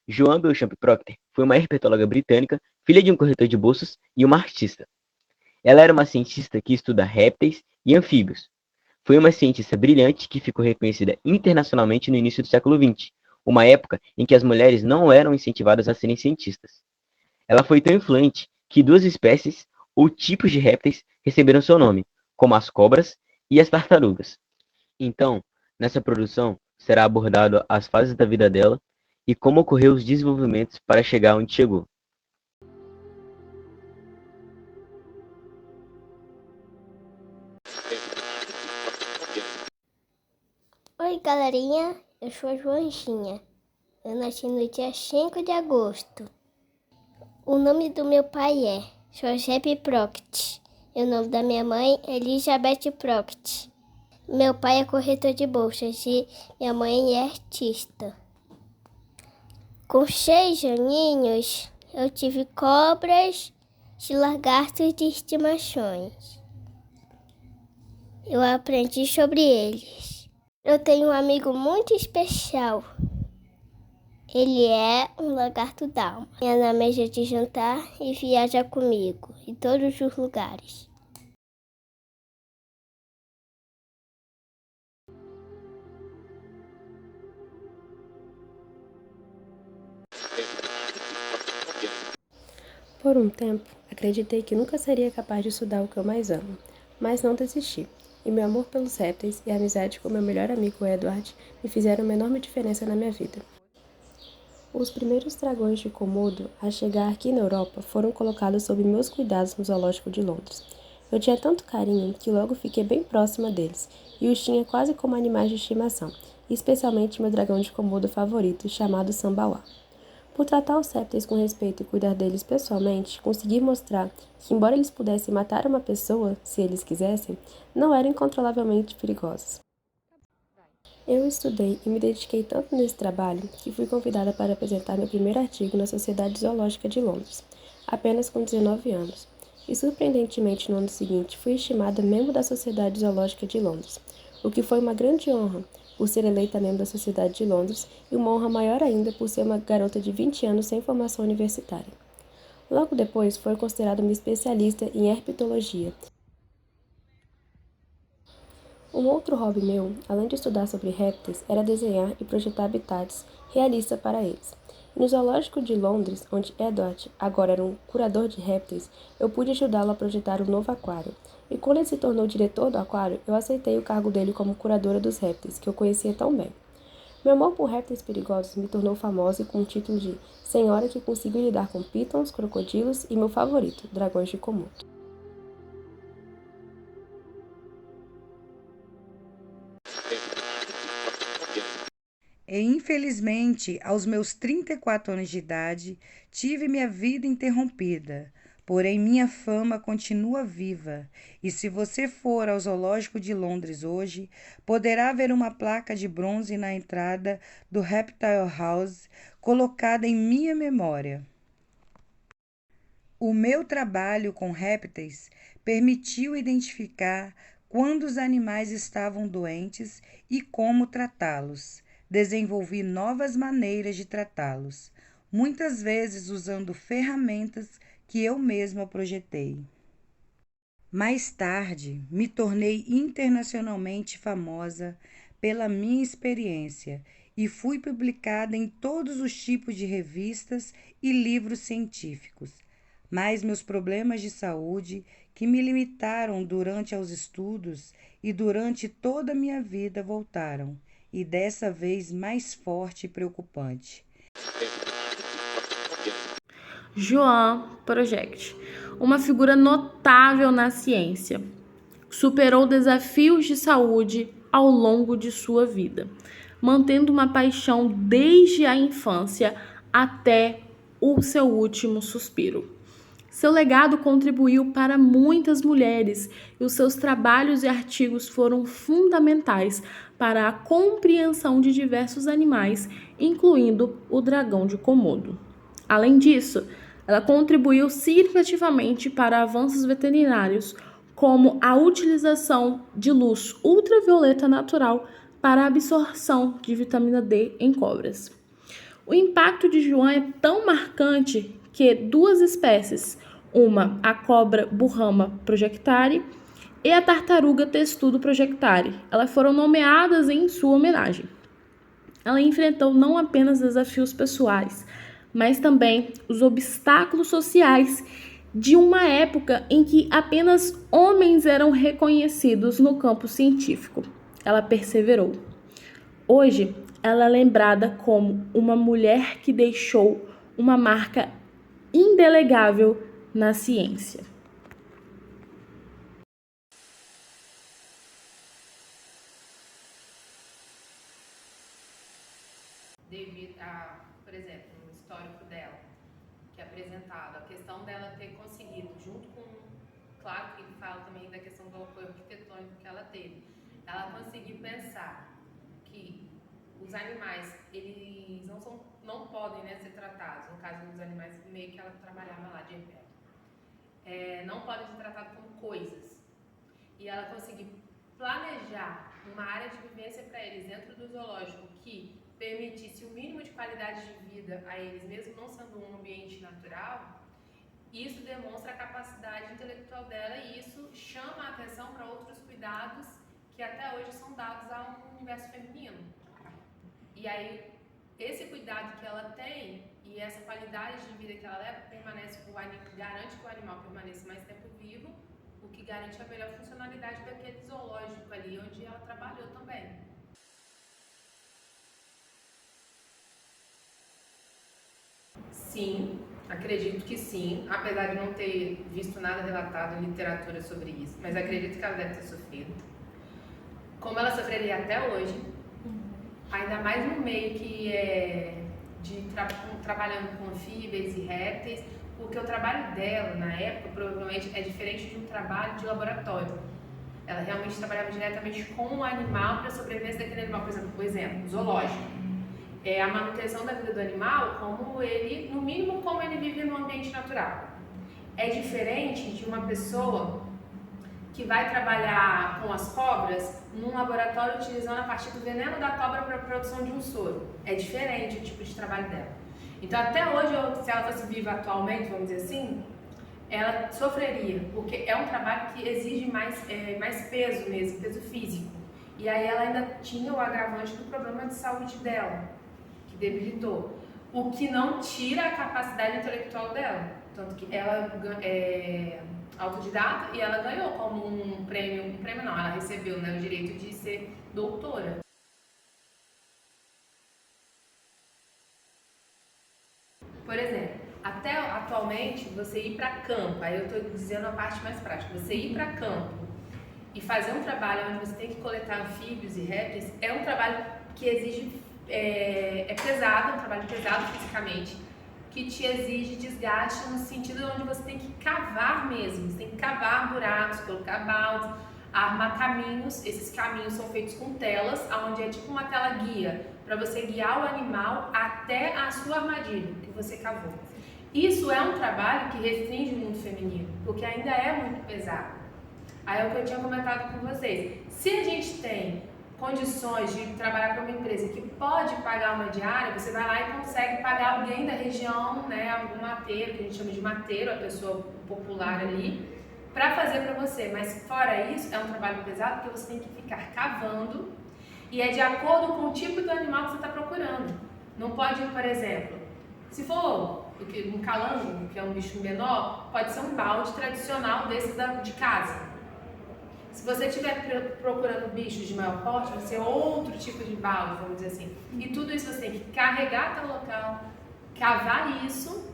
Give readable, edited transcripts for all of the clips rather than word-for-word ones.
Joan Beauchamp Procter foi uma herpetóloga britânica, filha de um corretor de bolsas e uma artista. Ela era uma cientista que estuda répteis e anfíbios. Foi uma cientista brilhante que ficou reconhecida internacionalmente no início do século XX, uma época em que as mulheres não eram incentivadas a serem cientistas. Ela foi tão influente que duas espécies ou tipos de répteis receberam seu nome, como as cobras e as tartarugas. Então, nessa produção, será abordado as fases da vida dela e como ocorreu os desenvolvimentos para chegar onde chegou. Oi, galerinha, eu sou a Joanjinha. Eu nasci no dia 5 de agosto. O nome do meu pai é Josep Procter. E o nome da minha mãe é Elizabeth Procter. Meu pai é corretor de bolsas e minha mãe é artista. Com 6 aninhos, eu tive cobras de lagartos de estimações. Eu aprendi sobre eles. Eu tenho um amigo muito especial. Ele é um lagarto d'alma. É na mesa de jantar e viaja comigo em todos os lugares. Por um tempo, acreditei que nunca seria capaz de estudar o que eu mais amo, mas não desisti. E meu amor pelos répteis e a amizade com meu melhor amigo Edward me fizeram uma enorme diferença na minha vida. Os primeiros dragões de Komodo a chegar aqui na Europa foram colocados sob meus cuidados no Zoológico de Londres. Eu tinha tanto carinho que logo fiquei bem próxima deles e os tinha quase como animais de estimação, especialmente meu dragão de Komodo favorito, chamado Sambawá. Por tratar os répteis com respeito e cuidar deles pessoalmente, consegui mostrar que, embora eles pudessem matar uma pessoa, se eles quisessem, não eram incontrolavelmente perigosos. Eu estudei e me dediquei tanto nesse trabalho que fui convidada para apresentar meu primeiro artigo na Sociedade Zoológica de Londres, apenas com 19 anos. E surpreendentemente, no ano seguinte, fui estimada membro da Sociedade Zoológica de Londres, o que foi uma grande honra, por ser eleita membro da Sociedade de Londres, e uma honra maior ainda por ser uma garota de 20 anos sem formação universitária. Logo depois, foi considerada uma especialista em herpetologia. Um outro hobby meu, além de estudar sobre répteis, era desenhar e projetar habitats realistas para eles. E no zoológico de Londres, onde Edward agora era um curador de répteis, eu pude ajudá-lo a projetar um novo aquário. E quando ele se tornou diretor do aquário, eu aceitei o cargo dele como curadora dos répteis, que eu conhecia tão bem. Meu amor por répteis perigosos me tornou famosa com o título de Senhora que conseguiu lidar com pitons, crocodilos e meu favorito, dragões de Komodo. E, infelizmente, aos meus 34 anos de idade, tive minha vida interrompida. Porém, minha fama continua viva. E se você for ao Zoológico de Londres hoje, poderá ver uma placa de bronze na entrada do Reptile House colocada em minha memória. O meu trabalho com répteis permitiu identificar quando os animais estavam doentes e como tratá-los. Desenvolvi novas maneiras de tratá-los, muitas vezes usando ferramentas que eu mesma projetei. Mais tarde, me tornei internacionalmente famosa pela minha experiência e fui publicada em todos os tipos de revistas e livros científicos. Mas meus problemas de saúde, que me limitaram durante os estudos e durante toda a minha vida, voltaram, e dessa vez mais forte e preocupante. Joan Project, uma figura notável na ciência. Superou desafios de saúde ao longo de sua vida, mantendo uma paixão desde a infância até o seu último suspiro. Seu legado contribuiu para muitas mulheres e os seus trabalhos e artigos foram fundamentais para a compreensão de diversos animais, incluindo o dragão de Komodo. Além disso, ela contribuiu significativamente para avanços veterinários, como a utilização de luz ultravioleta natural para a absorção de vitamina D em cobras. O impacto de João é tão marcante que 2 espécies, uma a cobra Burrama projectari e a tartaruga testudo projectari, elas foram nomeadas em sua homenagem. Ela enfrentou não apenas desafios pessoais, mas também os obstáculos sociais de uma época em que apenas homens eram reconhecidos no campo científico. Ela perseverou. Hoje, ela é lembrada como uma mulher que deixou uma marca indelegável na ciência. Devido a, por exemplo, no histórico dela, que é apresentado, a questão dela ter conseguido, junto com, claro que fala também da questão do apoio arquitetônico que ela teve, ela conseguiu pensar que os animais, eles não podem, né, ser tratados, no caso dos animais meio que ela trabalhava lá de perto, não podem ser tratados como coisas. E ela conseguiu planejar uma área de vivência para eles dentro do zoológico que permitisse o mínimo de qualidade de vida a eles, mesmo não sendo um ambiente natural. Isso demonstra a capacidade intelectual dela e isso chama a atenção para outros cuidados que até hoje são dados ao universo feminino. E aí, esse cuidado que ela tem e essa qualidade de vida que ela leva garante que o animal permaneça mais tempo vivo, o que garante a melhor funcionalidade daquele zoológico ali onde ela trabalhou também. Sim, acredito que sim, apesar de não ter visto nada relatado em literatura sobre isso, mas acredito que ela deve ter sofrido. Como ela sofreria até hoje, ainda mais no meio que é trabalhando com anfíbios e répteis, porque o trabalho dela, na época, provavelmente é diferente de um trabalho de laboratório. Ela realmente trabalhava diretamente com o animal para a sobrevivência daquele animal. Por exemplo, zoológico. É a manutenção da vida do animal, como ele, no mínimo, como ele vive no ambiente natural. É diferente de uma pessoa que vai trabalhar com as cobras num laboratório utilizando a partir do veneno da cobra para a produção de um soro. É diferente o tipo de trabalho dela. Então, até hoje, se ela fosse viva atualmente, vamos dizer assim, ela sofreria, porque é um trabalho que exige mais peso mesmo, peso físico. E aí ela ainda tinha o agravante do problema de saúde dela, que debilitou, o que não tira a capacidade intelectual dela, tanto que ela é autodidata e ela ganhou como um prêmio não, ela recebeu, né, o direito de ser doutora. Por exemplo, até atualmente você ir para campo, aí eu estou dizendo a parte mais prática, você ir para campo e fazer um trabalho onde você tem que coletar anfíbios e répteis é um trabalho que exige é pesado, um trabalho pesado fisicamente, que te exige desgaste no sentido onde você tem que cavar mesmo, você tem que cavar buracos, colocar baldes, armar caminhos. Esses caminhos são feitos com telas, onde é tipo uma tela guia, para você guiar o animal até a sua armadilha que você cavou. Isso é um trabalho que restringe o mundo feminino, porque ainda é muito pesado. Aí é o que eu tinha comentado com vocês. Se a gente tem condições de trabalhar para uma empresa que pode pagar uma diária, você vai lá e consegue pagar alguém da região, né, algum mateiro, que a gente chama de mateiro, a pessoa popular ali, para fazer para você. Mas fora isso, é um trabalho pesado porque você tem que ficar cavando e é de acordo com o tipo do animal que você está procurando. Não pode, por exemplo, se for um calango, que é um bicho menor, pode ser um balde tradicional desse de casa. Se você estiver procurando bichos de maior porte, vai ser outro tipo de balde, vamos dizer assim. E tudo isso você tem que carregar até o local, cavar isso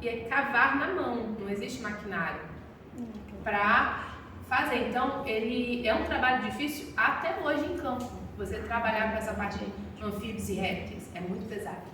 e cavar na mão. Não existe maquinário para fazer. Então, ele é um trabalho difícil até hoje em campo. Você trabalhar com essa parte de anfíbios e répteis é muito pesado.